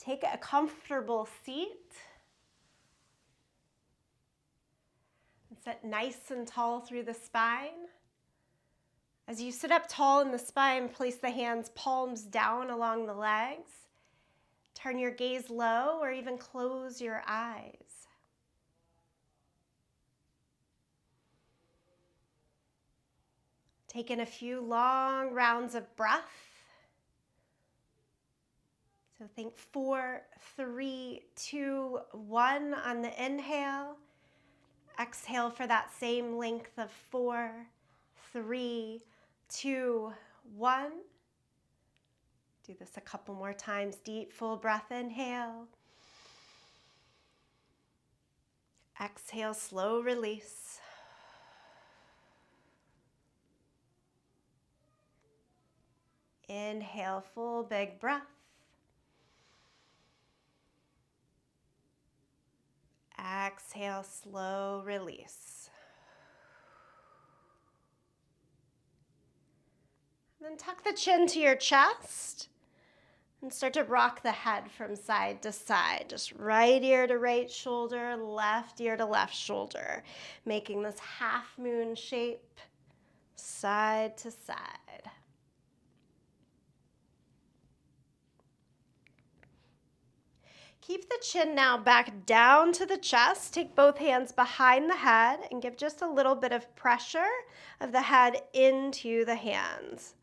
Take a comfortable seat. And sit nice and tall through the spine. As you sit up tall in the spine, place the hands palms down along the legs. Turn your gaze low or even close your eyes. Take in a few long rounds of breath. So think 4, 3, 2, 1 on the inhale. Exhale for that same length of 4, 3, 2, 1. Do this a couple more times. Deep, full breath, inhale. Exhale, slow release. Inhale, full big breath. Exhale, slow release. Then tuck the chin to your chest and start to rock the head from side to side. Just right ear to right shoulder, left ear to left shoulder, making this half moon shape, side to side. Keep the chin now back down to the chest. Take both hands behind the head and give just a little bit of pressure of the head into the hands.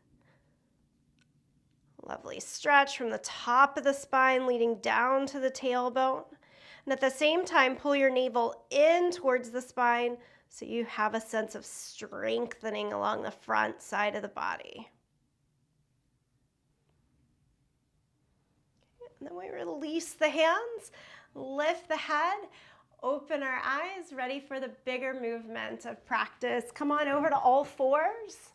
Lovely stretch from the top of the spine leading down to the tailbone. And at the same time, pull your navel in towards the spine so you have a sense of strengthening along the front side of the body. And then we release the hands, lift the head, open our eyes, ready for the bigger movement of practice. Come on over to all fours.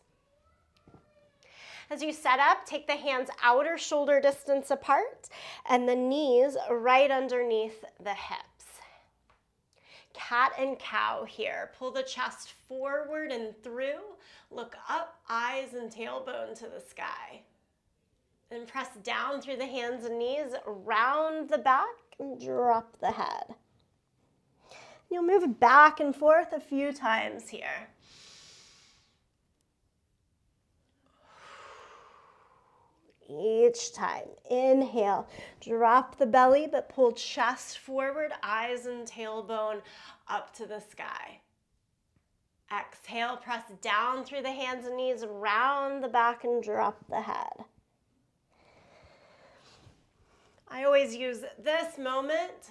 As you set up, take the hands outer shoulder distance apart and the knees right underneath the hips. Cat and cow here. Pull the chest forward and through. Look up, eyes and tailbone to the sky. And press down through the hands and knees, round the back, and drop the head. You'll move back and forth a few times here. Each time, inhale, drop the belly, but pull chest forward, eyes and tailbone up to the sky. Exhale, press down through the hands and knees, round the back, and drop the head. I always use this moment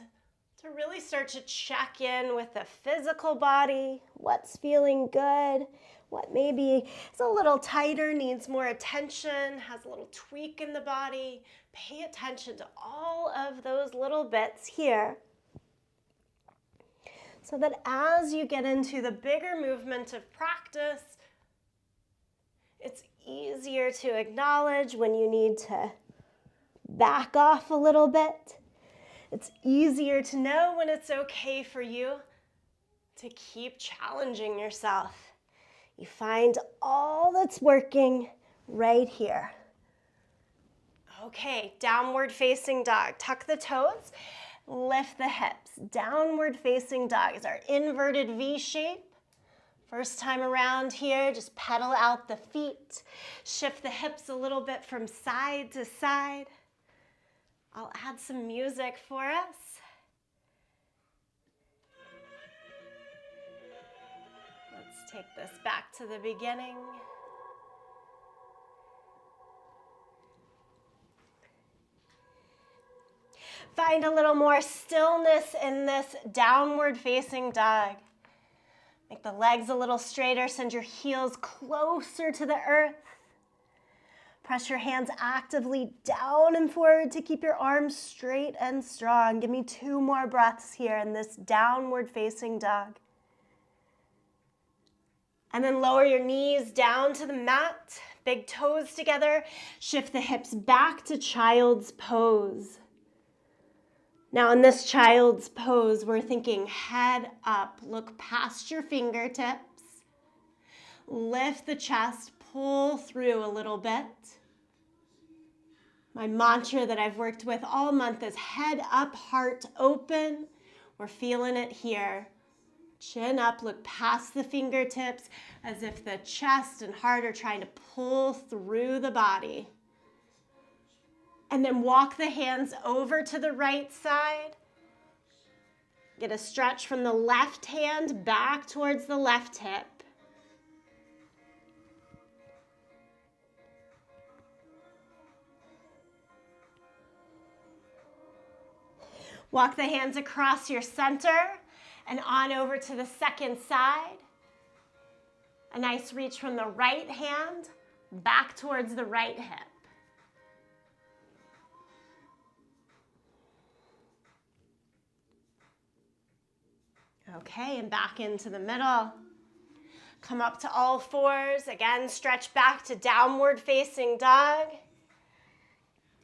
to really start to check in with the physical body, what's feeling good, what maybe is a little tighter, needs more attention, has a little tweak in the body. Pay attention to all of those little bits here so that as you get into the bigger movement of practice, it's easier to acknowledge when you need to back off a little bit. It's easier to know when it's okay for you to keep challenging yourself. You find all that's working right here. Okay, downward facing dog. Tuck the toes, lift the hips. Downward facing dog is our inverted V shape. First time around here, just pedal out the feet. Shift the hips a little bit from side to side. I'll add some music for us. Let's take this back to the beginning. Find a little more stillness in this downward facing dog. Make the legs a little straighter, send your heels closer to the earth. Press your hands actively down and forward to keep your arms straight and strong. Give me 2 more breaths here in this downward facing dog. And then lower your knees down to the mat, big toes together. Shift the hips back to child's pose. Now in this child's pose, we're thinking head up. Look past your fingertips. Lift the chest, pull through a little bit. My mantra that I've worked with all month is head up, heart open. We're feeling it here. Chin up, look past the fingertips as if the chest and heart are trying to pull through the body. And then walk the hands over to the right side. Get a stretch from the left hand back towards the left hip. Walk the hands across your center and on over to the second side. A nice reach from the right hand back towards the right hip. Okay, and back into the middle. Come up to all fours. Again, stretch back to downward facing dog.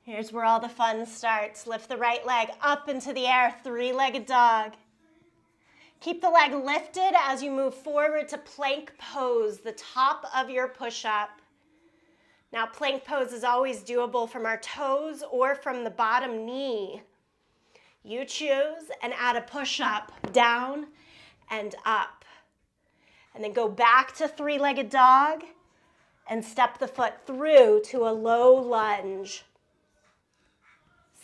Here's where all the fun starts. Lift the right leg up into the air, three-legged dog. Keep the leg lifted as you move forward to plank pose, the top of your push-up. Now, plank pose is always doable from our toes or from the bottom knee. You choose and add a push-up down and up. And then go back to three-legged dog and step the foot through to a low lunge.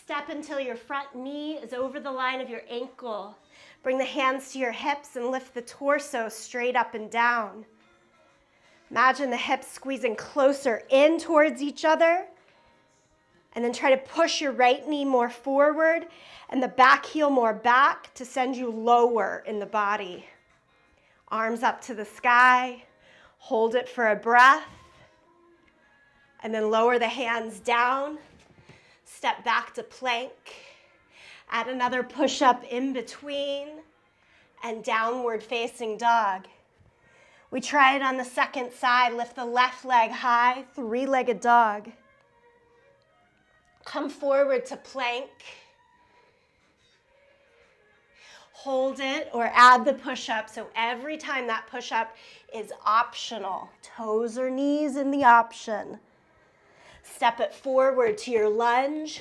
Step until your front knee is over the line of your ankle. Bring the hands to your hips and lift the torso straight up and down. Imagine the hips squeezing closer in towards each other. And then try to push your right knee more forward and the back heel more back to send you lower in the body. Arms up to the sky. Hold it for a breath. And then lower the hands down. Step back to plank. Add another push-up in between. And downward facing dog. We try it on the second side. Lift the left leg high, three-legged dog. Come forward to plank. Hold it or add the push-up. So every time that push-up is optional. Toes or knees in the option. Step it forward to your lunge.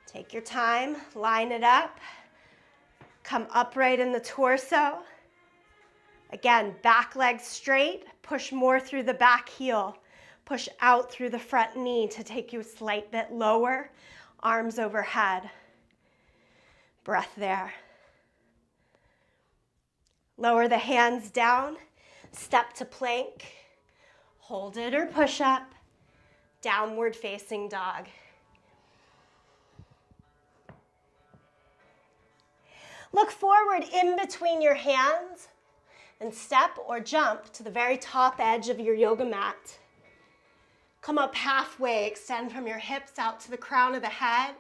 Take your time, line it up. Come upright in the torso. Again, back leg straight. Push more through the back heel. Push out through the front knee to take you a slight bit lower. Arms overhead. Breath there. Lower the hands down. Step to plank. Hold it or push up. Downward facing dog. Look forward in between your hands and step or jump to the very top edge of your yoga mat. Come up halfway, extend from your hips out to the crown of the head,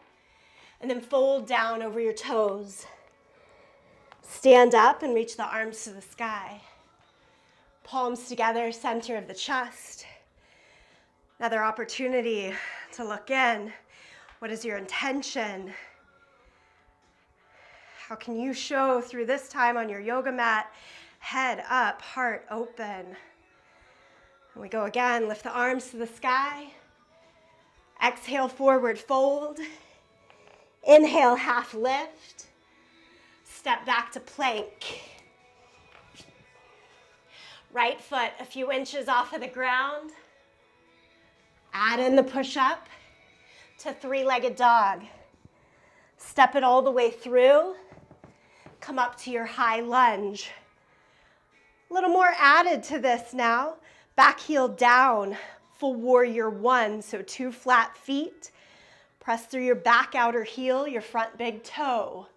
and then fold down over your toes. Stand up and reach the arms to the sky. Palms together, center of the chest. Another opportunity to look in. What is your intention? How can you show through this time on your yoga mat? Head up, heart open. And we go again, lift the arms to the sky. Exhale, forward fold. Inhale, half lift. Step back to plank. Right foot a few inches off of the ground. Add in the push-up to three-legged dog. Step it all the way through. Come up to your high lunge. A little more added to this now. Back heel down, full warrior one, so 2 flat feet. Press through your back outer heel, your front big toe.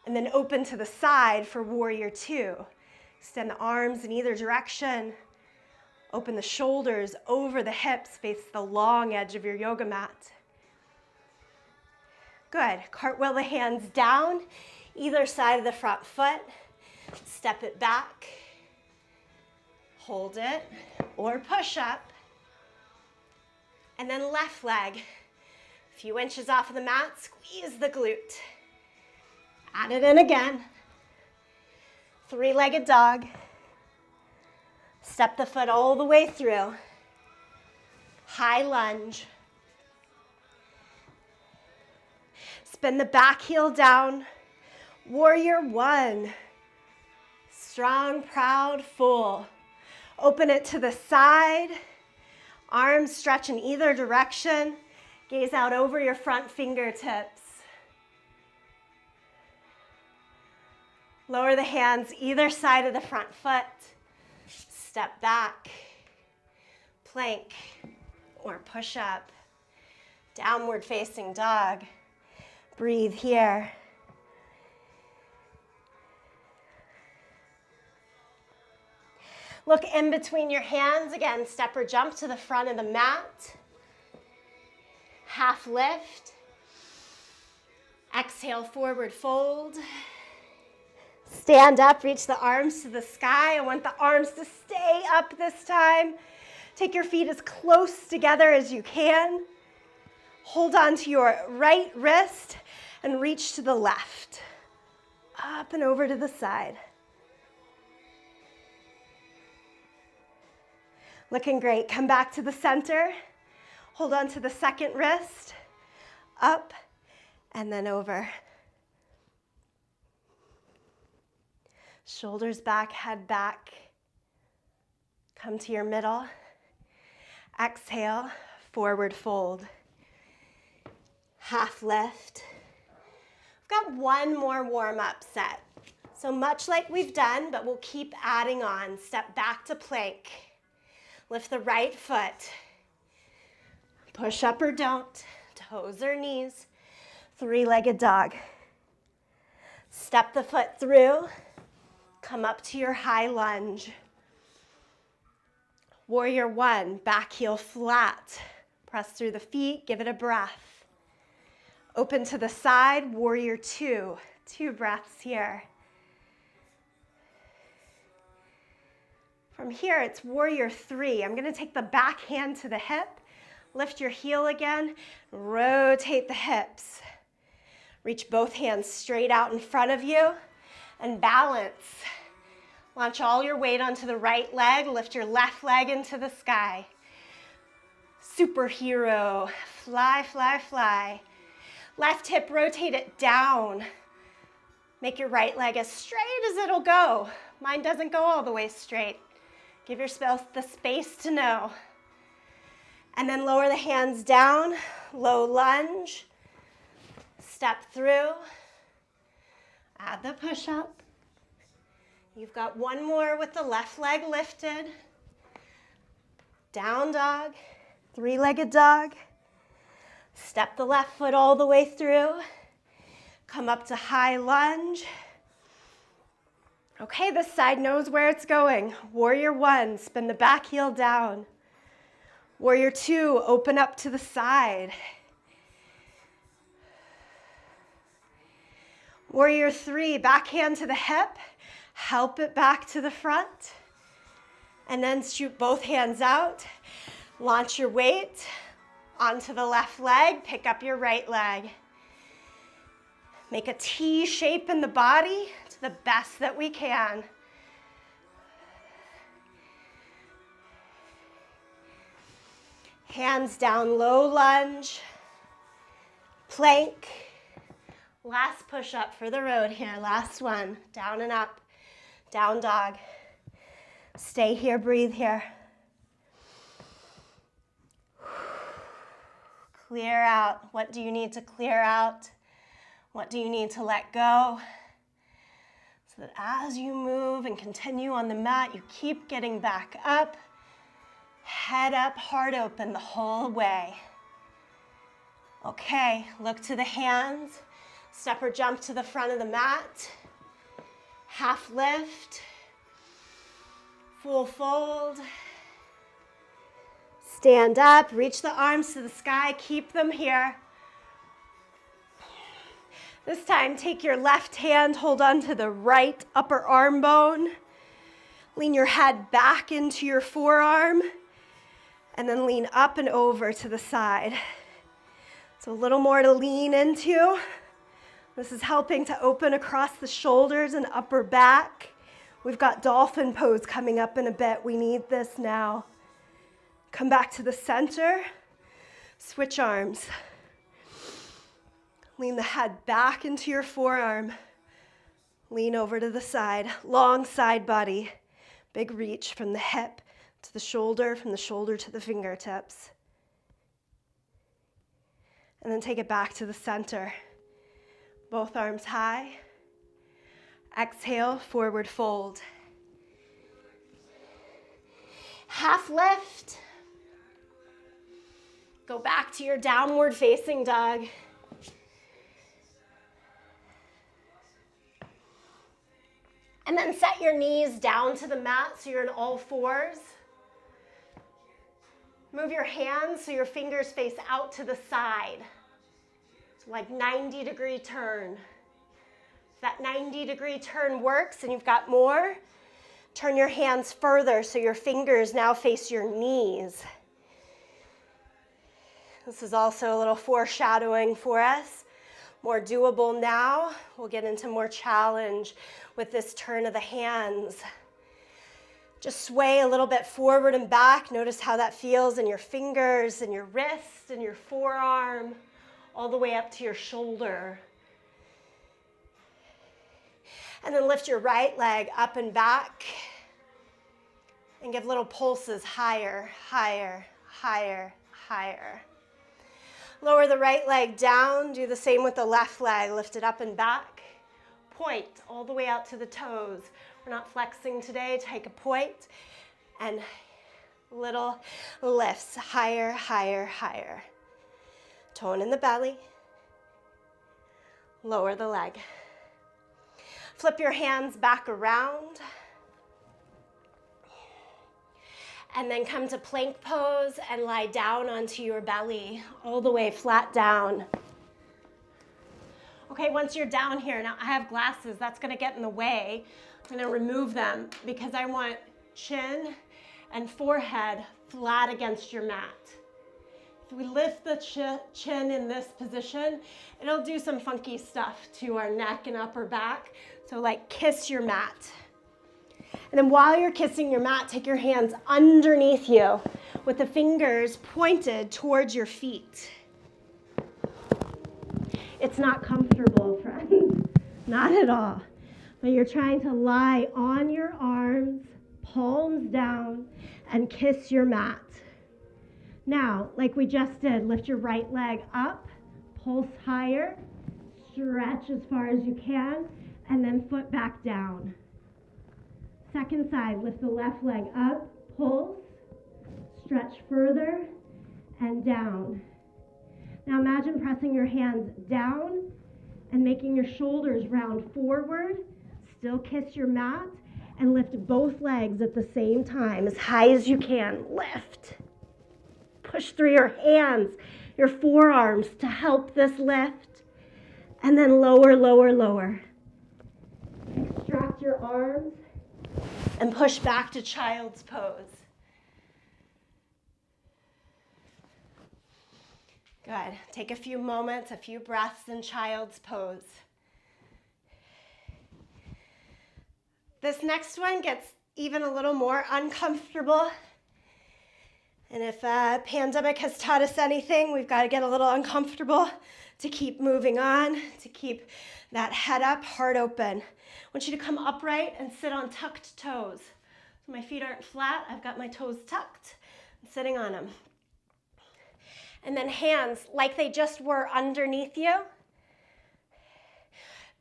And then open to the side for warrior 2. Extend the arms in either direction. Open the shoulders over the hips, face the long edge of your yoga mat. Good. Cartwheel the hands down, either side of the front foot. Step it back. Hold it or push up. And then left leg, a few inches off of the mat, squeeze the glute. Add it in again. Three-legged dog. Step the foot all the way through. High lunge. Spin the back heel down. Warrior one. Strong, proud, full. Open it to the side. Arms stretch in either direction. Gaze out over your front fingertips. Lower the hands either side of the front foot. Step back. Plank or push up. Downward facing dog. Breathe here. Look in between your hands. Again, step or jump to the front of the mat. Half lift. Exhale, forward fold. Stand up, reach the arms to the sky. I want the arms to stay up this time. Take your feet as close together as you can. Hold on to your right wrist and reach to the left. Up and over to the side. Looking great. Come back to the center. Hold on to the second wrist. Up and then over. Shoulders back, head back. Come to your middle. Exhale, forward fold. Half lift. We've got one more warm-up set. So much like we've done, but we'll keep adding on. Step back to plank. Lift the right foot. Push up or don't. Toes or knees. Three-legged dog. Step the foot through. Come up to your high lunge. Warrior one, back heel flat. Press through the feet, give it a breath. Open to the side, warrior two. 2 breaths here. From here, it's warrior three. I'm gonna take the back hand to the hip, lift your heel again, rotate the hips. Reach both hands straight out in front of you and balance. Launch all your weight onto the right leg, lift your left leg into the sky. Superhero, fly, fly, fly. Left hip, rotate it down. Make your right leg as straight as it'll go. Mine doesn't go all the way straight. Give yourself the space to know. And then lower the hands down, low lunge. Step through. Add the push-up. You've got one more with the left leg lifted. Down dog, three-legged dog. Step the left foot all the way through. Come up to high lunge. Okay, this side knows where it's going. Warrior one, spin the back heel down. Warrior two, open up to the side. Warrior three, back hand to the hip. Help it back to the front. And then shoot both hands out. Launch your weight onto the left leg. Pick up your right leg. Make a T shape in the body to the best that we can. Hands down, low lunge. Plank. Last push up for the road here. Last one. Down and up. Down dog. Stay here, breathe here. Clear out. What do you need to clear out? What do you need to let go? So that as you move and continue on the mat, you keep getting back up. Head up, heart open the whole way. Okay, look to the hands. Step or jump to the front of the mat. Half lift. Full fold. Stand up, reach the arms to the sky, keep them here. This time, take your left hand, hold on to the right upper arm bone. Lean your head back into your forearm, and then lean up and over to the side. So a little more to lean into. This is helping to open across the shoulders and upper back. We've got dolphin pose coming up in a bit. We need this now. Come back to the center. Switch arms. Lean the head back into your forearm. Lean over to the side, long side body. Big reach from the hip to the shoulder, from the shoulder to the fingertips. And then take it back to the center. Both arms high. Exhale, forward fold. Half lift. Go back to your downward facing dog. And then set your knees down to the mat so you're in all fours. Move your hands so your fingers face out to the side. It's like 90-degree turn. If that 90-degree turn works and you've got more, turn your hands further so your fingers now face your knees. This is also a little foreshadowing for us. More doable now. We'll get into more challenge with this turn of the hands. Just sway a little bit forward and back. Notice how that feels in your fingers and your wrist and your forearm, all the way up to your shoulder. And then lift your right leg up and back and give little pulses higher, higher, higher, higher. Lower the right leg down. Do the same with the left leg. Lift it up and back. Point all the way out to the toes. We're not flexing today. Take a point and little lifts. Higher, higher, higher. Tone in the belly. Lower the leg. Flip your hands back around. And then come to plank pose and lie down onto your belly, all the way flat down. Okay, once you're down here, now I have glasses, that's gonna get in the way. I'm gonna remove them because I want chin and forehead flat against your mat. If we lift the chin in this position, it'll do some funky stuff to our neck and upper back. So like kiss your mat. And then while you're kissing your mat, take your hands underneath you with the fingers pointed towards your feet. It's not comfortable, friends. Not at all. But you're trying to lie on your arms, palms down, and kiss your mat. Now, like we just did, lift your right leg up, pulse higher, stretch as far as you can, and then foot back down. Second side, lift the left leg up, pulse, stretch further, and down. Now imagine pressing your hands down and making your shoulders round forward. Still kiss your mat and lift both legs at the same time, as high as you can. Lift. Push through your hands, your forearms to help this lift. And then lower, lower, lower. Extract your arms and push back to child's pose. Good. Take a few moments, a few breaths in child's pose. This next one gets even a little more uncomfortable. And if pandemic has taught us anything, we've got to get a little uncomfortable to keep moving on, to keep that head up, heart open. I want you to come upright and sit on tucked toes. So my feet aren't flat, I've got my toes tucked. I'm sitting on them. And then hands like they just were underneath you.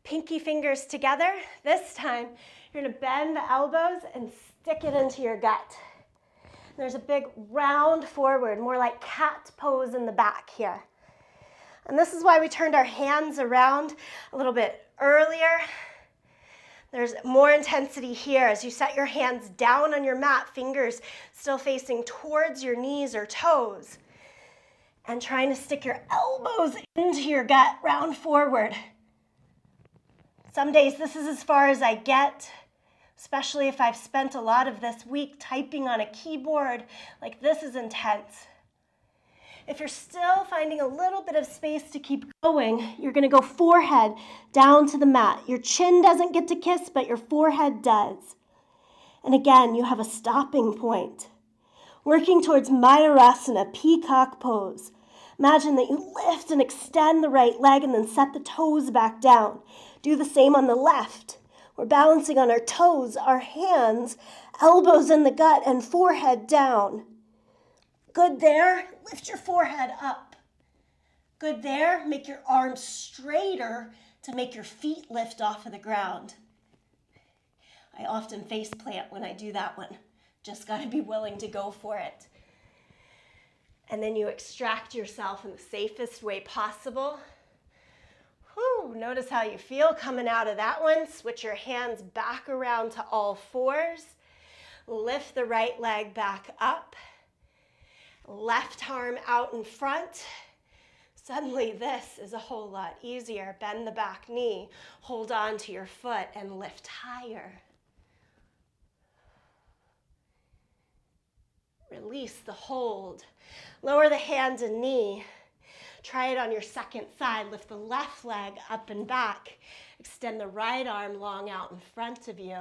Pinky fingers together. This time, you're gonna bend the elbows and stick it into your gut. There's a big round forward, more like cat pose in the back here. And this is why we turned our hands around a little bit earlier. There's more intensity here as you set your hands down on your mat, fingers still facing towards your knees or toes, and trying to stick your elbows into your gut, round forward. Some days this is as far as I get, especially if I've spent a lot of this week typing on a keyboard. Like, this is intense. If you're still finding a little bit of space to keep going, you're gonna go forehead down to the mat. Your chin doesn't get to kiss, but your forehead does. And again, you have a stopping point. Working towards Mayurasana, peacock pose. Imagine that you lift and extend the right leg and then set the toes back down. Do the same on the left. We're balancing on our toes, our hands, elbows in the gut, and forehead down. Good there. Lift your forehead up. Good there. Make your arms straighter to make your feet lift off of the ground. I often face plant when I do that one. Just got to be willing to go for it. And then you extract yourself in the safest way possible. Whew, notice how you feel coming out of that one. Switch your hands back around to all fours. Lift the right leg back up. Left arm out in front. Suddenly this is a whole lot easier. Bend the back knee, hold on to your foot, and lift higher. Release the hold. Lower the hand and knee. Try it on your second side. Lift the left leg up and back. Extend the right arm long out in front of you.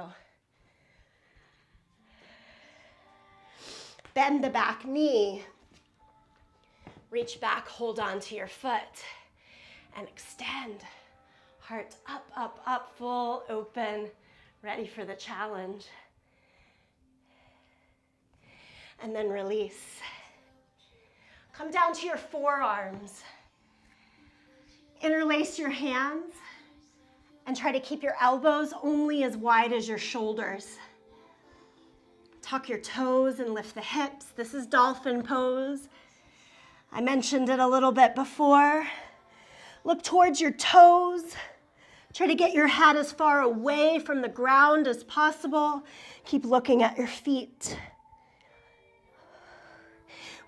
Bend the back knee. Reach back, hold on to your foot, and extend. Heart up, up, up, full, open, ready for the challenge. And then release. Come down to your forearms. Interlace your hands and try to keep your elbows only as wide as your shoulders. Tuck your toes and lift the hips. This is dolphin pose. I mentioned it a little bit before. Look towards your toes. Try to get your head as far away from the ground as possible. Keep looking at your feet.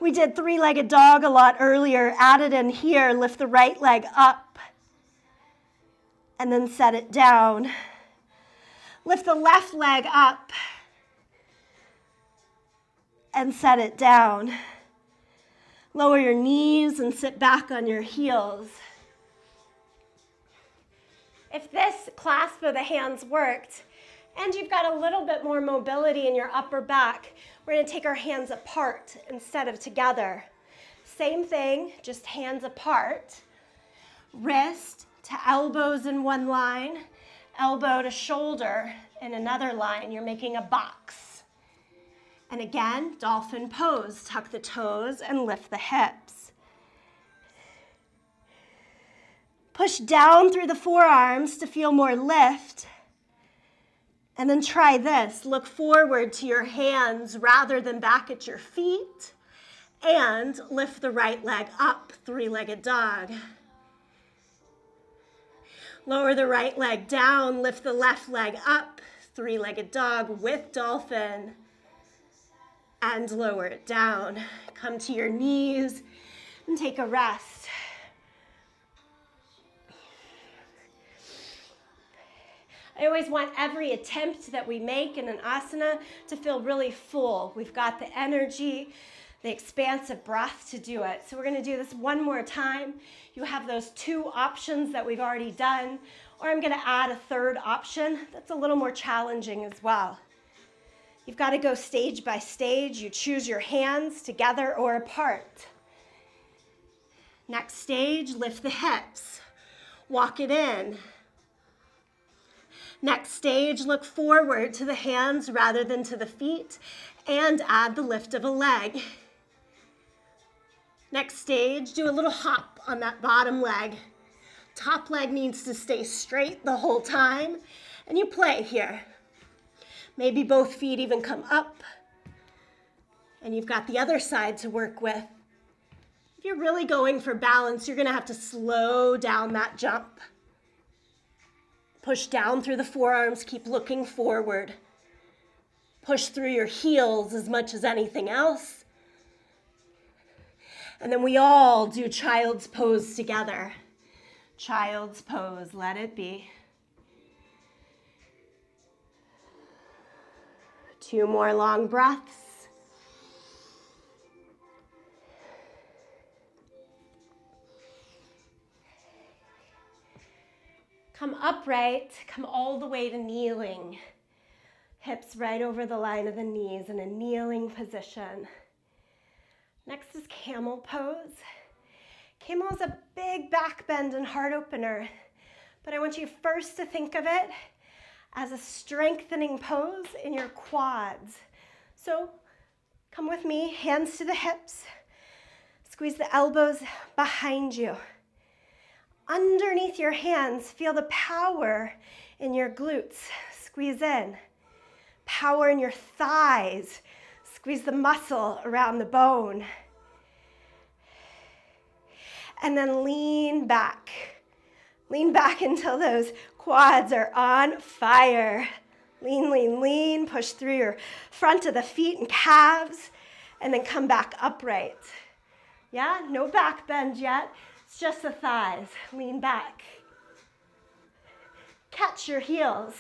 We did three-legged dog a lot earlier. Add it in here. Lift the right leg up and then set it down. Lift the left leg up and set it down. Lower your knees and sit back on your heels. If this clasp of the hands worked, and you've got a little bit more mobility in your upper back, we're going to take our hands apart instead of together. Same thing, just hands apart. Wrist to elbows in one line, elbow to shoulder in another line. You're making a box. And again, dolphin pose. Tuck the toes and lift the hips. Push down through the forearms to feel more lift. And then try this. Look forward to your hands rather than back at your feet. And lift the right leg up, three-legged dog. Lower the right leg down, lift the left leg up, three-legged dog with dolphin. And lower it down. Come to your knees and take a rest. I always want every attempt that we make in an asana to feel really full. We've got the energy, the expansive breath to do it. So we're going to do this one more time. You have those two options that we've already done, or I'm going to add a third option that's a little more challenging as well. You've got to go stage by stage. You choose your hands together or apart. Next stage, lift the hips. Walk it in. Next stage, look forward to the hands rather than to the feet and add the lift of a leg. Next stage, do a little hop on that bottom leg. Top leg needs to stay straight the whole time, and you play here. Maybe both feet even come up, and you've got the other side to work with. If you're really going for balance, you're going to have to slow down that jump. Push down through the forearms, keep looking forward. Push through your heels as much as anything else. And then we all do child's pose together. Child's pose, let it be. 2 more long breaths. Come upright, come all the way to kneeling. Hips right over the line of the knees in a kneeling position. Next is camel pose. Camel's a big back bend and heart opener, but I want you first to think of it as a strengthening pose in your quads. So come with me, hands to the hips. Squeeze the elbows behind you. Underneath your hands, feel the power in your glutes. Squeeze in. Power in your thighs. Squeeze the muscle around the bone. And then lean back. Lean back until those quads are on fire. Lean, lean, lean. Push through your front of the feet and calves. And then come back upright. Yeah, no back bend yet. It's just the thighs. Lean back. Catch your heels.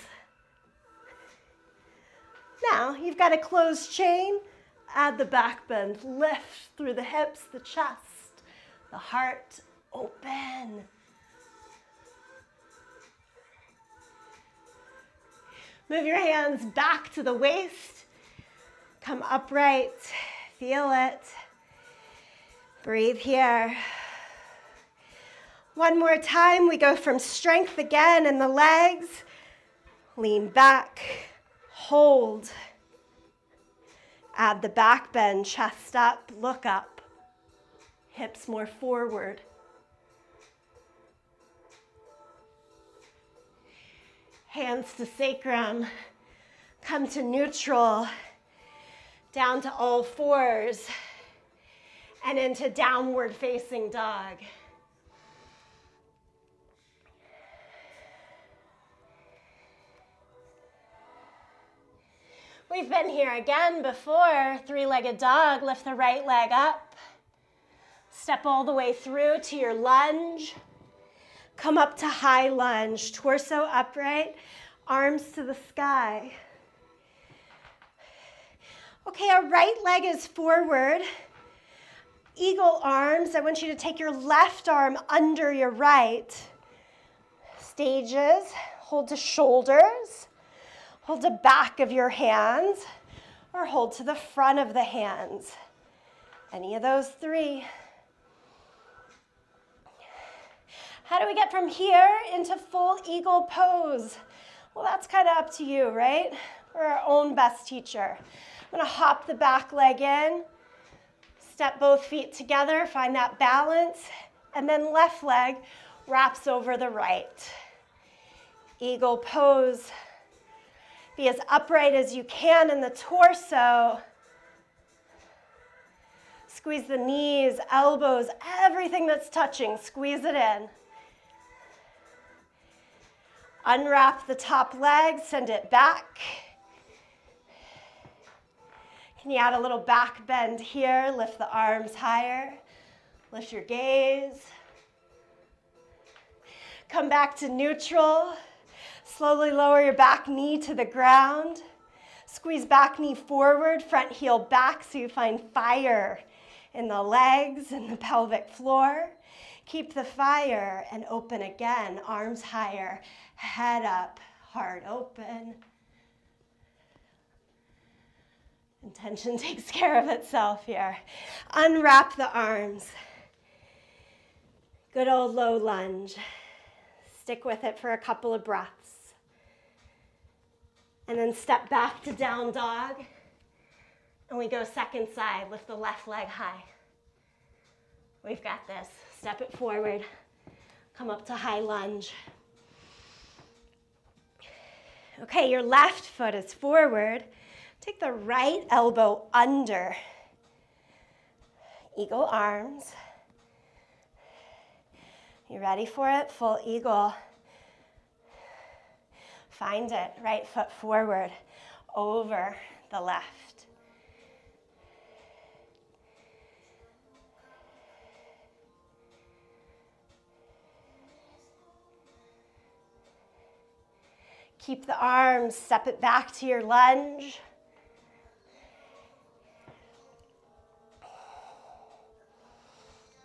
Now, you've got a closed chain. Add the back bend. Lift through the hips, the chest, the heart. Open. Move your hands back to the waist. Come upright. Feel it. Breathe here. One more time. We go from strength again in the legs. Lean back. Hold. Add the back bend, chest up, look up. Hips more forward. Hands to sacrum. Come to neutral. Down to all fours. And into downward facing dog. We've been here again before. Three-legged dog. Lift the right leg up. Step all the way through to your lunge. Come up to high lunge. Torso upright. Arms to the sky. Okay, our right leg is forward. Eagle arms. I want you to take your left arm under your right. Stages. Hold to shoulders. Hold the back of your hands, or hold to the front of the hands. Any of those three. How do we get from here into full eagle pose? Well, that's kind of up to you, right? We're our own best teacher. I'm gonna hop the back leg in, step both feet together, find that balance, and then left leg wraps over the right. Eagle pose. Be as upright as you can in the torso. Squeeze the knees, elbows, everything that's touching, squeeze it in. Unwrap the top leg, send it back. Can you add a little back bend here? Lift the arms higher. Lift your gaze. Come back to neutral. Slowly lower your back knee to the ground. Squeeze back knee forward, front heel back so you find fire in the legs and the pelvic floor. Keep the fire and open again. Arms higher, head up, heart open. Intention takes care of itself here. Unwrap the arms. Good old low lunge. Stick with it for a couple of breaths. And then step back to down dog. And we go second side. Lift the left leg high. We've got this. Step it forward. Come up to high lunge. Okay, your left foot is forward. Take the right elbow under. Eagle arms. You ready for it? Full eagle. Find it. Right foot forward, over the left. Keep the arms, step it back to your lunge.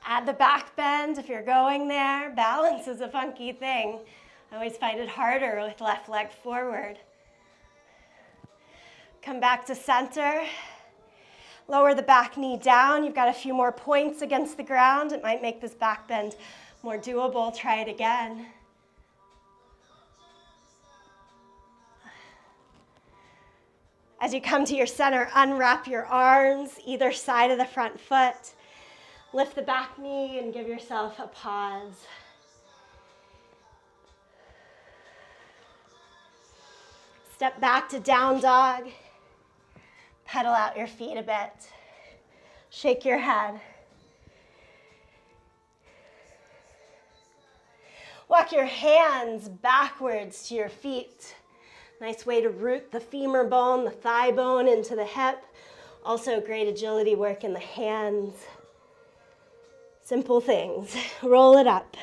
Add the back bend if you're going there. Balance is a funky thing. I always find it harder with left leg forward. Come back to center. Lower the back knee down. You've got a few more points against the ground. It might make this back bend more doable. Try it again. As you come to your center, unwrap your arms either side of the front foot. Lift the back knee and give yourself a pause. Step back to down dog. Pedal out your feet a bit. Shake your head. Walk your hands backwards to your feet. Nice way to root the femur bone, the thigh bone into the hip. Also great agility work in the hands. Simple things. Roll it up.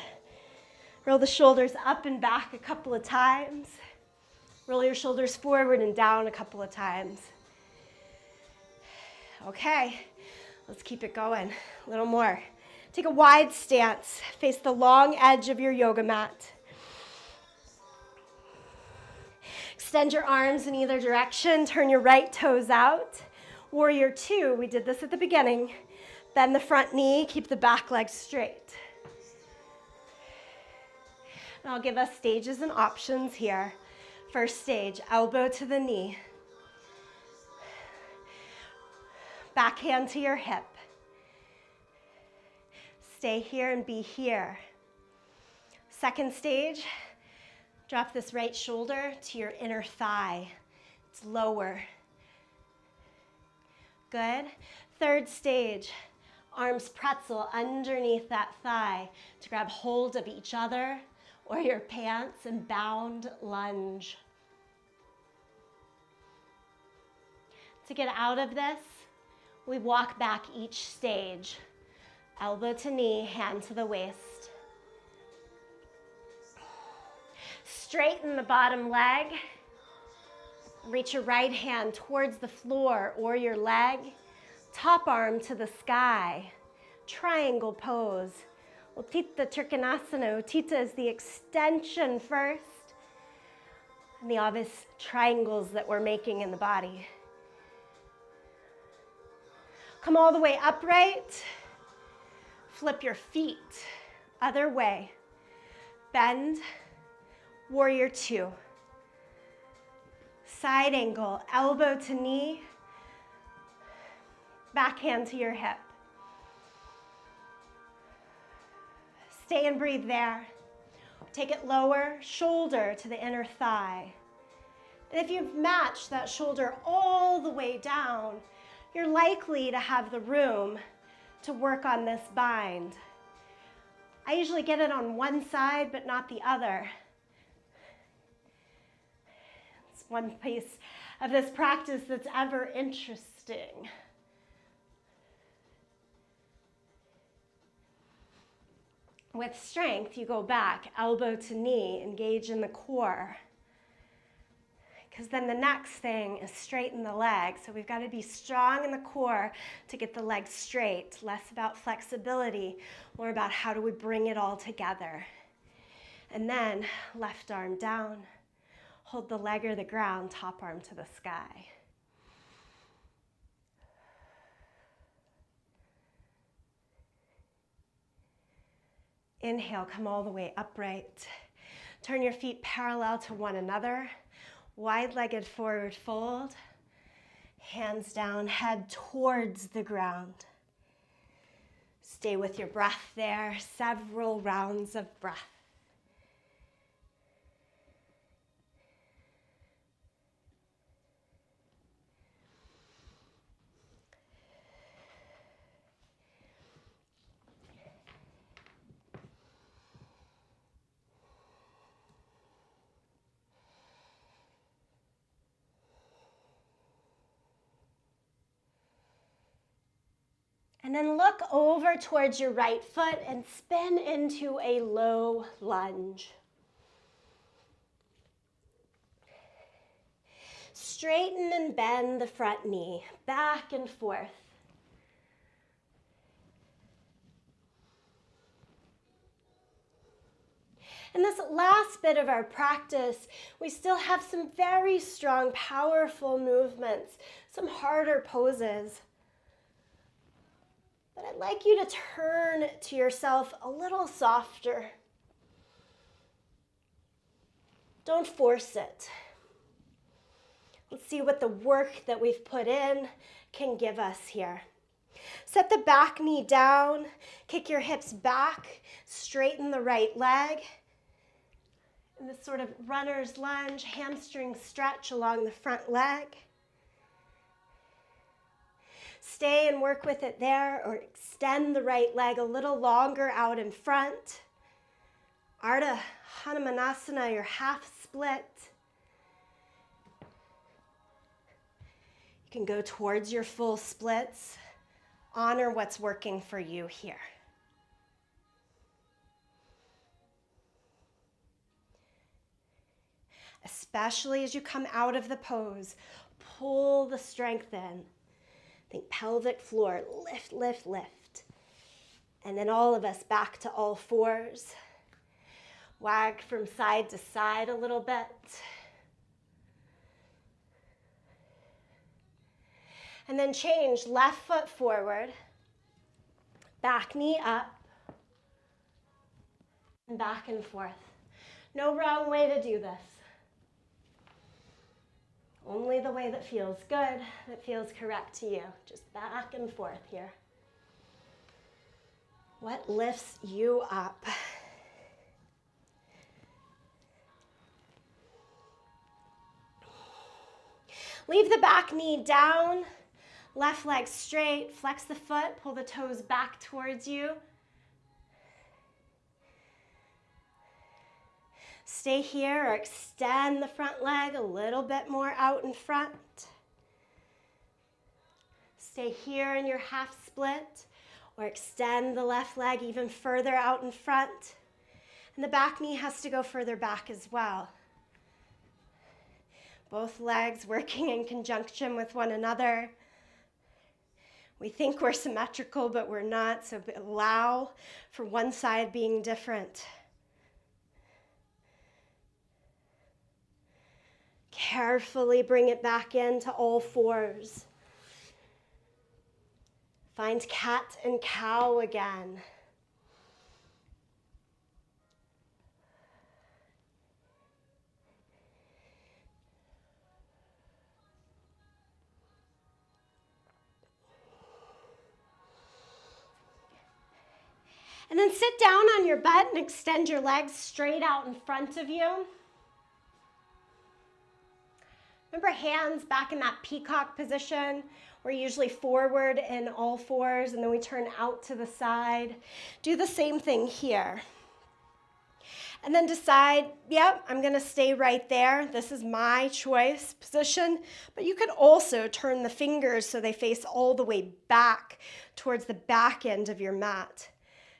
Roll the shoulders up and back a couple of times. Roll your shoulders forward and down a couple of times. Okay, let's keep it going. A little more. Take a wide stance. Face the long edge of your yoga mat. Extend your arms in either direction. Turn your right toes out. Warrior two, we did this at the beginning. Bend the front knee, keep the back leg straight. And I'll give us stages and options here. First stage, elbow to the knee. Back hand to your hip. Stay here and be here. Second stage, drop this right shoulder to your inner thigh. It's lower. Good. Third stage, arms pretzel underneath that thigh to grab hold of each other or your pants and bound lunge. To get out of this, we walk back each stage. Elbow to knee, hand to the waist. Straighten the bottom leg. Reach your right hand towards the floor or your leg. Top arm to the sky. Triangle pose. Uttita Trikonasana. Uttita is the extension first. And the obvious triangles that we're making in the body. Come all the way upright. Flip your feet. Other way. Bend. Warrior two. Side angle, elbow to knee. Back hand to your hip. Stay and breathe there. Take it lower, shoulder to the inner thigh. And if you've matched that shoulder all the way down, you're likely to have the room to work on this bind. I usually get it on one side, but not the other. It's one piece of this practice that's ever interesting. With strength, you go back, elbow to knee, engage in the core. Because then the next thing is straighten the leg. So we've got to be strong in the core to get the leg straight. Less about flexibility, more about how do we bring it all together. And then left arm down. Hold the leg or the ground, top arm to the sky. Inhale, come all the way upright. Turn your feet parallel to one another. Wide-legged forward fold. Hands down, head towards the ground. Stay with your breath there, several rounds of breath. And then look over towards your right foot and spin into a low lunge. Straighten and bend the front knee, back and forth. In this last bit of our practice, we still have some very strong, powerful movements, some harder poses. But I'd like you to turn to yourself a little softer. Don't force it. Let's see what the work that we've put in can give us here. Set the back knee down, kick your hips back, straighten the right leg. In this sort of runner's lunge, hamstring stretch along the front leg. Stay and work with it there, or extend the right leg a little longer out in front. Ardha Hanumanasana, your half split. You can go towards your full splits. Honor what's working for you here. Especially as you come out of the pose, pull the strength in. Think pelvic floor, lift, lift, lift. And then all of us back to all fours. Wag from side to side a little bit. And then change, left foot forward, back knee up, and back and forth. No wrong way to do this. Only the way that feels good, that feels correct to you. Just back and forth here. What lifts you up? Leave the back knee down, left leg straight, flex the foot, pull the toes back towards you. Stay here or extend the front leg a little bit more out in front. Stay here in your half split or extend the left leg even further out in front. And the back knee has to go further back as well. Both legs working in conjunction with one another. We think we're symmetrical, but we're not, so allow for one side being different. Carefully bring it back into all fours. Find cat and cow again. And then sit down on your butt and extend your legs straight out in front of you. Remember, hands back in that peacock position. We're usually forward in all fours, and then we turn out to the side. Do the same thing here. And then decide, yep, I'm gonna stay right there. This is my choice position, but you could also turn the fingers so they face all the way back towards the back end of your mat.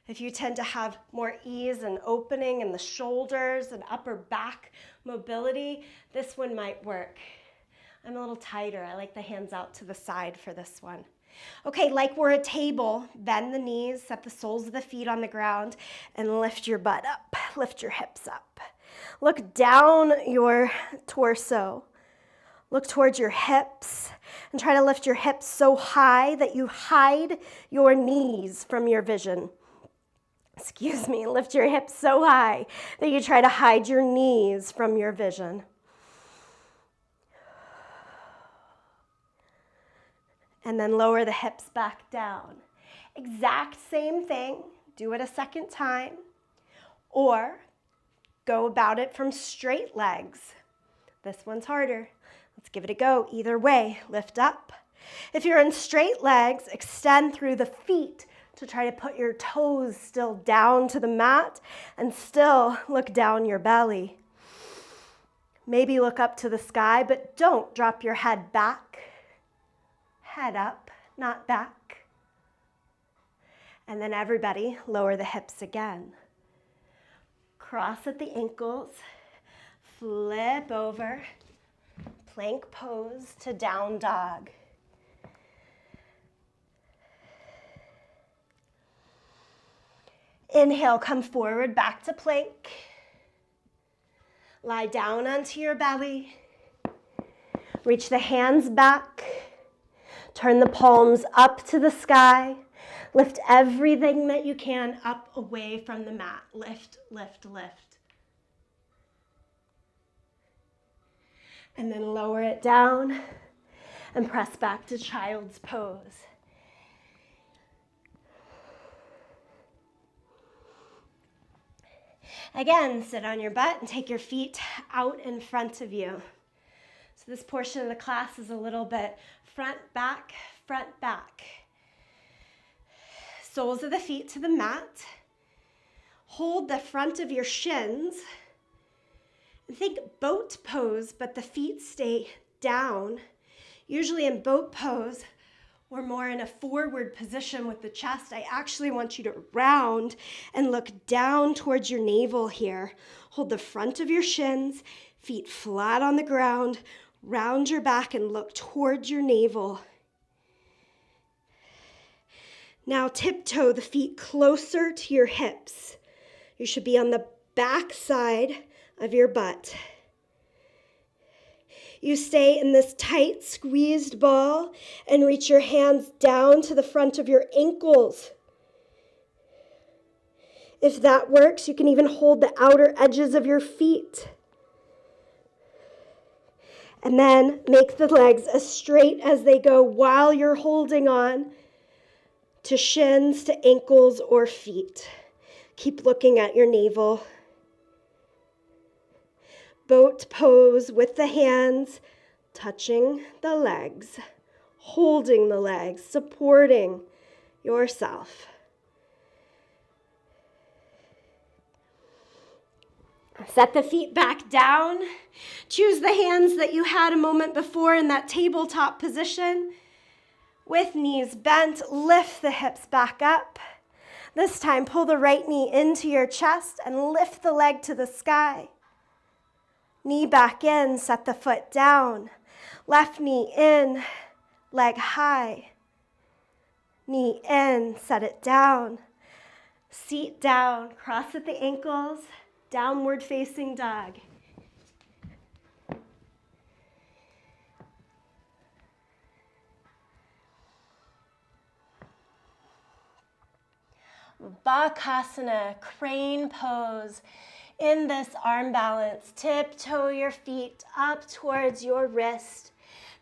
If you tend to have more ease and opening in the shoulders and upper back mobility, this one might work. I'm a little tighter. I like the hands out to the side for this one. Okay, like we're a table, bend the knees, set the soles of the feet on the ground, and lift your butt up. Lift your hips up. Look down your torso. Look towards your hips and try to lift your hips so high that you hide your knees from your vision. Excuse me, lift your hips so high that you try to hide your knees from your vision. And then lower the hips back down. Exact same thing, do it a second time, or go about it from straight legs. This one's harder. Let's give it a go. Either way, lift up. If you're in straight legs, extend through the feet to try to put your toes still down to the mat and still look down your belly. Maybe look up to the sky, but don't drop your head back. Head up, not back. And then everybody lower the hips again. Cross at the ankles, flip over, plank pose to down dog. Inhale, come forward, back to plank. Lie down onto your belly. Reach the hands back. Turn the palms up to the sky. Lift everything that you can up away from the mat. Lift, lift, lift. And then lower it down and press back to child's pose. Again, sit on your butt and take your feet out in front of you. So this portion of the class is a little bit front, back, front, back. Soles of the feet to the mat. Hold the front of your shins. And think boat pose, but the feet stay down. Usually in boat pose, we're more in a forward position with the chest. I actually want you to round and look down towards your navel here. Hold the front of your shins, feet flat on the ground. Round your back and look towards your navel. Now tiptoe the feet closer to your hips. You should be on the back side of your butt. You stay in this tight squeezed ball and reach your hands down to the front of your ankles. If that works, you can even hold the outer edges of your feet. And then make the legs as straight as they go while you're holding on to shins, to ankles, or feet. Keep looking at your navel. Boat pose with the hands touching the legs, holding the legs, supporting yourself. Set the feet back down. Choose the hands that you had a moment before in that tabletop position. With knees bent, lift the hips back up. This time, pull the right knee into your chest and lift the leg to the sky. Knee back in, set the foot down. Left knee in, leg high. Knee in, set it down. Seat down, cross at the ankles, downward facing dog. Bakasana, crane pose. In this arm balance, tiptoe your feet up towards your wrist.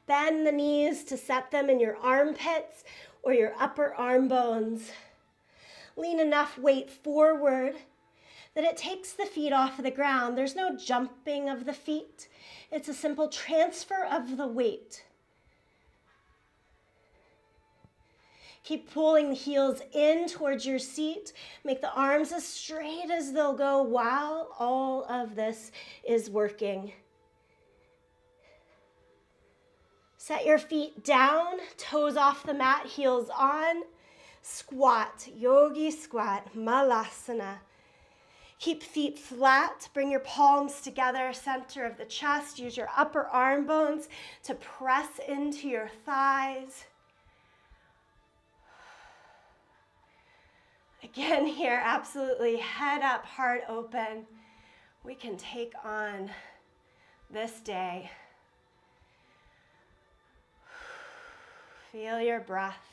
Bend the knees to set them in your armpits or your upper arm bones. Lean enough weight forward that it takes the feet off of the ground. There's no jumping of the feet. It's a simple transfer of the weight. Keep pulling the heels in towards your seat. Make the arms as straight as they'll go while all of this is working. Set your feet down, toes off the mat, heels on. Squat, yogi squat, malasana. Keep feet flat, bring your palms together, center of the chest. Use your upper arm bones to press into your thighs. Again here, absolutely head up, heart open. We can take on this day. Feel your breath.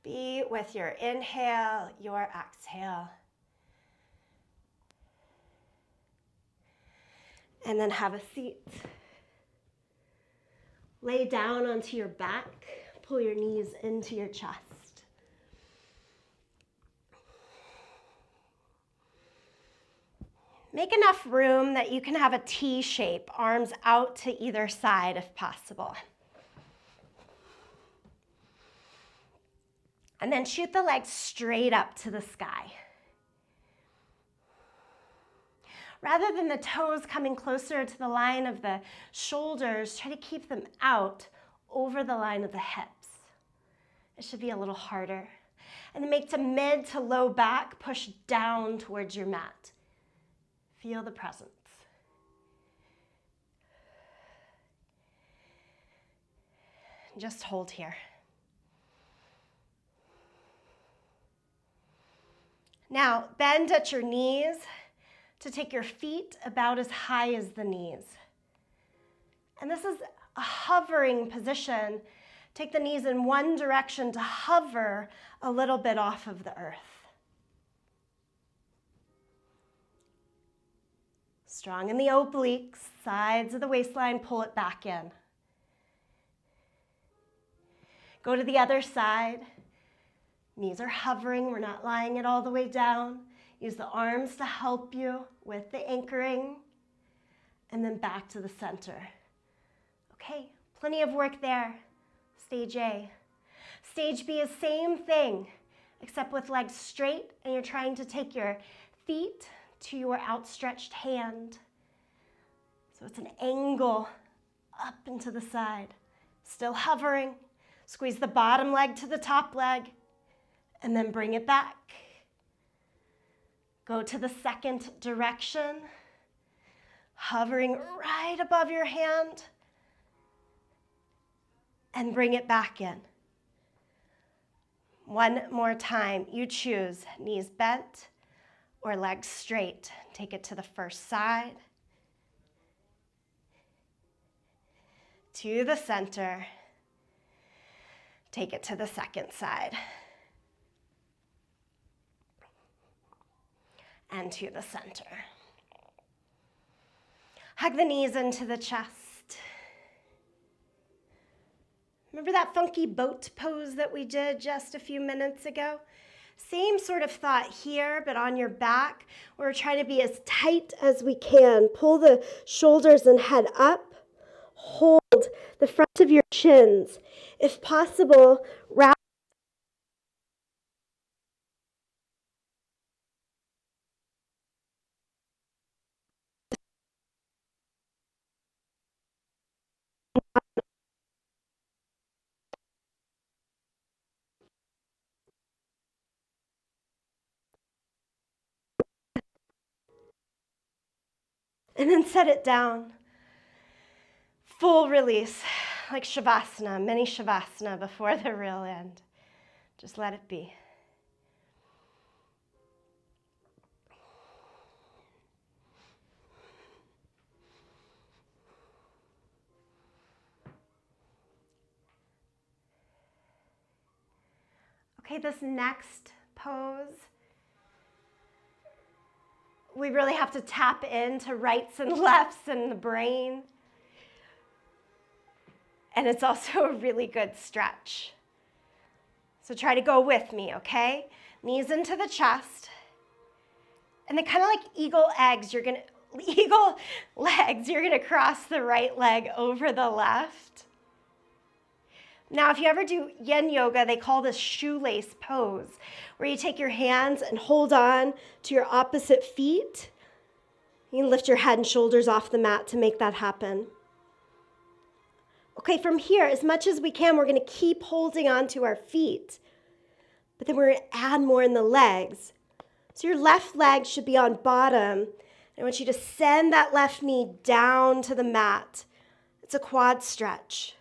Be with your inhale, your exhale. And then have a seat. Lay down onto your back. Pull your knees into your chest. Make enough room that you can have a T shape, arms out to either side if possible. And then shoot the legs straight up to the sky. Rather than the toes coming closer to the line of the shoulders, try to keep them out over the line of the hips. It should be a little harder. And then make to mid to low back, push down towards your mat. Feel the presence. Just hold here. Now, bend at your knees to take your feet about as high as the knees. And this is a hovering position Take the knees in one direction to hover a little bit off of the earth. Strong in the obliques, sides of the waistline, pull it back in. Go to the other side. Knees are hovering, we're not lying it all the way down. Use the arms to help you with the anchoring. And then back to the center. Okay, plenty of work there. Stage A. Stage B is same thing, except with legs straight, and you're trying to take your feet to your outstretched hand. So it's an angle up and to the side. Still hovering. Squeeze the bottom leg to the top leg, and then bring it back. Go to the second direction, hovering right above your hand, and bring it back in. One more time, you choose, knees bent or legs straight. Take it to the first side, to the center, take it to the second side, and to the center. Hug the knees into the chest. Remember that funky boat pose that we did just a few minutes ago? Same sort of thought here, but on your back. We're trying to be as tight as we can. Pull the shoulders and head up. Hold the front of your shins. If possible, wrap and then set it down. Full release, like Shavasana, mini Shavasana before the real end. Just let it be. Okay, this next pose, we really have to tap into rights and lefts in the brain. And it's also a really good stretch. So try to go with me, okay? Knees into the chest. And then kind of like eagle legs, you're gonna cross the right leg over the left. Now, if you ever do yin yoga, they call this shoelace pose, where you take your hands and hold on to your opposite feet. You can lift your head and shoulders off the mat to make that happen. Okay, from here, as much as we can, we're gonna keep holding on to our feet, but then we're gonna add more in the legs. So your left leg should be on bottom. I want you to send that left knee down to the mat. It's a quad stretch.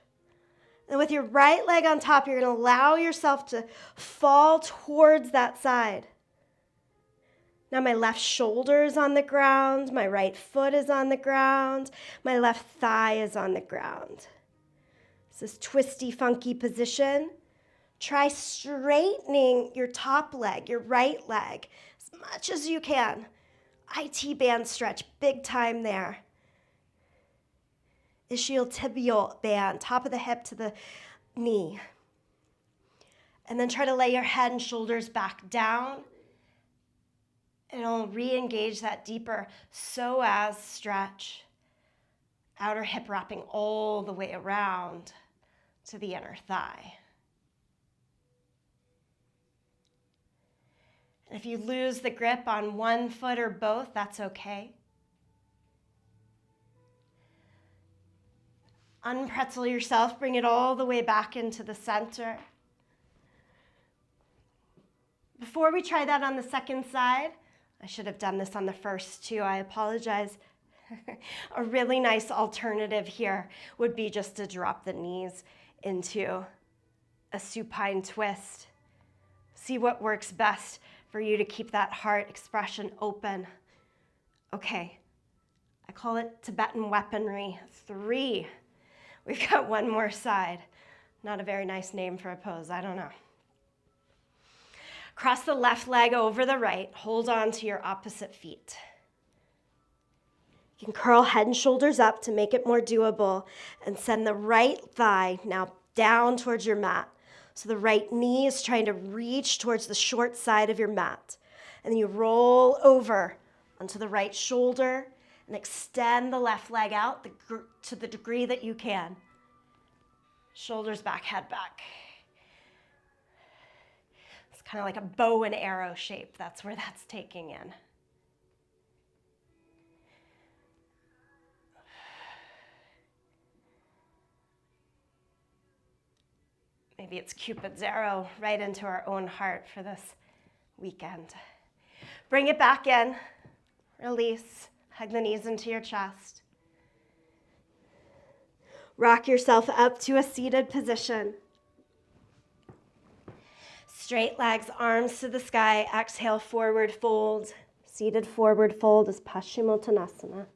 And with your right leg on top, you're gonna allow yourself to fall towards that side. Now my left shoulder is on the ground, my right foot is on the ground, my left thigh is on the ground. It's this twisty, funky position. Try straightening your top leg, your right leg, as much as you can. IT band stretch, big time there. Ischial-tibial band, top of the hip to the knee. And then try to lay your head and shoulders back down. And it'll re-engage that deeper psoas stretch. Outer hip wrapping all the way around to the inner thigh. And if you lose the grip on one foot or both, that's okay. Unpretzel yourself, bring it all the way back into the center. Before we try that on the second side, I should have done this on the first too, I apologize. A really nice alternative here would be just to drop the knees into a supine twist. See what works best for you to keep that heart expression open. Okay, I call it Tibetan weaponry 3. We've got one more side. Not a very nice name for a pose, I don't know. Cross the left leg over the right. Hold on to your opposite feet. You can curl head and shoulders up to make it more doable and send the right thigh now down towards your mat. So the right knee is trying to reach towards the short side of your mat. And then you roll over onto the right shoulder and extend the left leg out to the degree that you can. Shoulders back, head back. It's kind of like a bow and arrow shape. That's where that's taking in. Maybe it's Cupid's arrow right into our own heart for this weekend. Bring it back in. Release. Hug the knees into your chest. Rock yourself up to a seated position. Straight legs, arms to the sky. Exhale, forward fold. Seated forward fold is Paschimottanasana.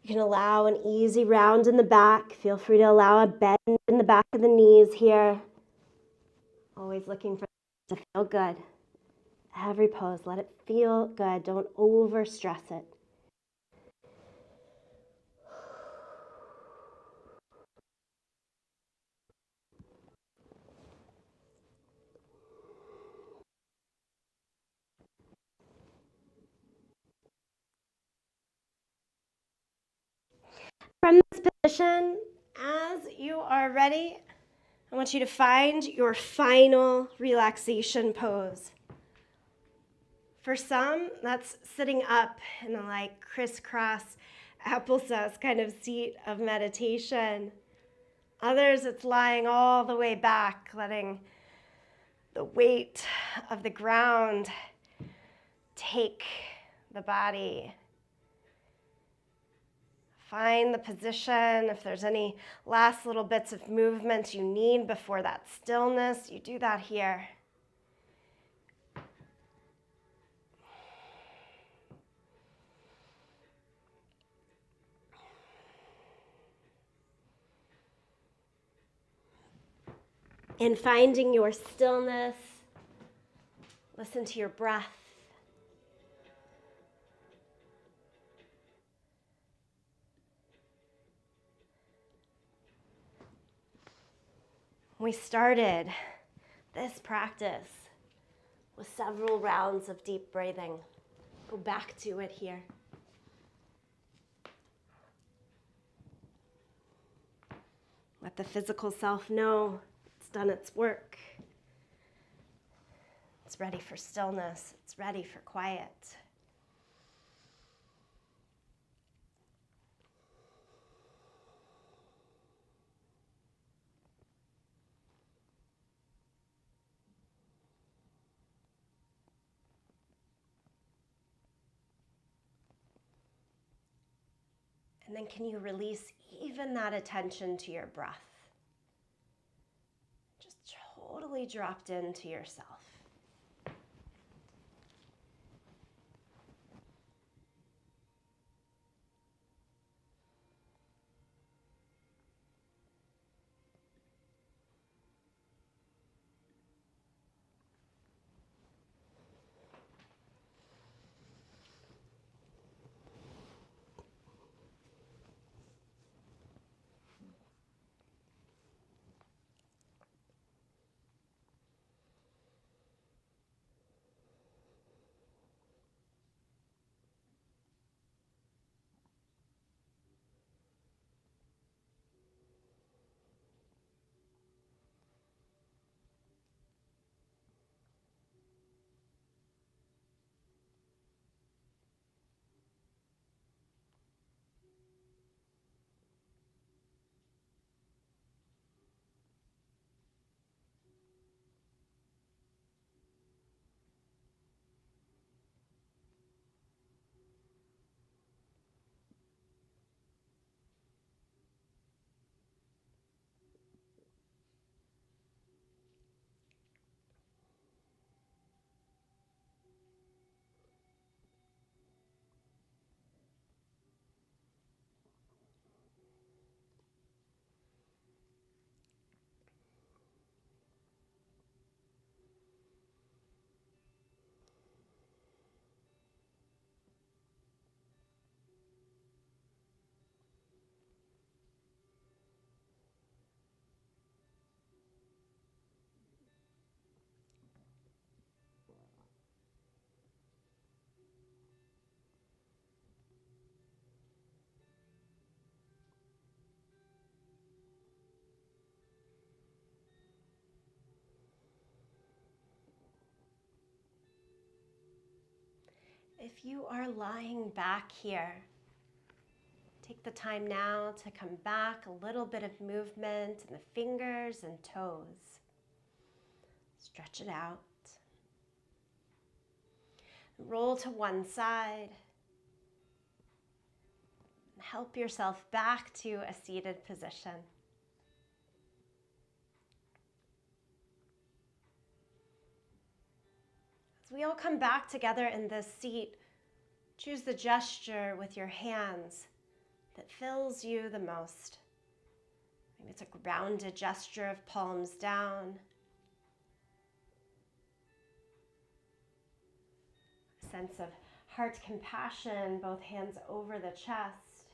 You can allow an easy round in the back. Feel free to allow a bend in the back of the knees here. Always looking for it to feel good. Every pose, let it feel good. Don't over stress it. From this position, as you are ready, I want you to find your final relaxation pose. For some, that's sitting up in a like crisscross applesauce kind of seat of meditation. Others, it's lying all the way back, letting the weight of the ground take the body. Find the position. If there's any last little bits of movement you need before that stillness, you do that here. In finding your stillness, listen to your breath. We started this practice with several rounds of deep breathing. Go back to it here. Let the physical self know it's done its work. It's ready for stillness. It's ready for quiet. And then can you release even that attention to your breath? Just totally dropped into yourself. If you are lying back here, take the time now to come back, a little bit of movement in the fingers and toes. Stretch it out. Roll to one side. Help yourself back to a seated position. As we all come back together in this seat, choose the gesture with your hands that fills you the most. Maybe it's a grounded gesture of palms down. A sense of heart compassion, both hands over the chest.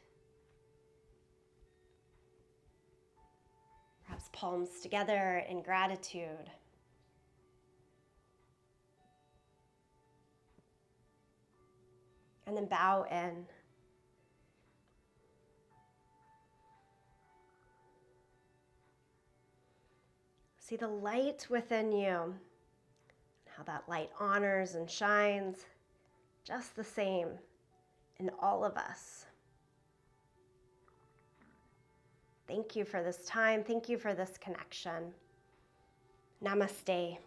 Perhaps palms together in gratitude. And then bow in. See the light within you, how that light honors and shines just the same in all of us. Thank you for this time. Thank you for this connection. Namaste.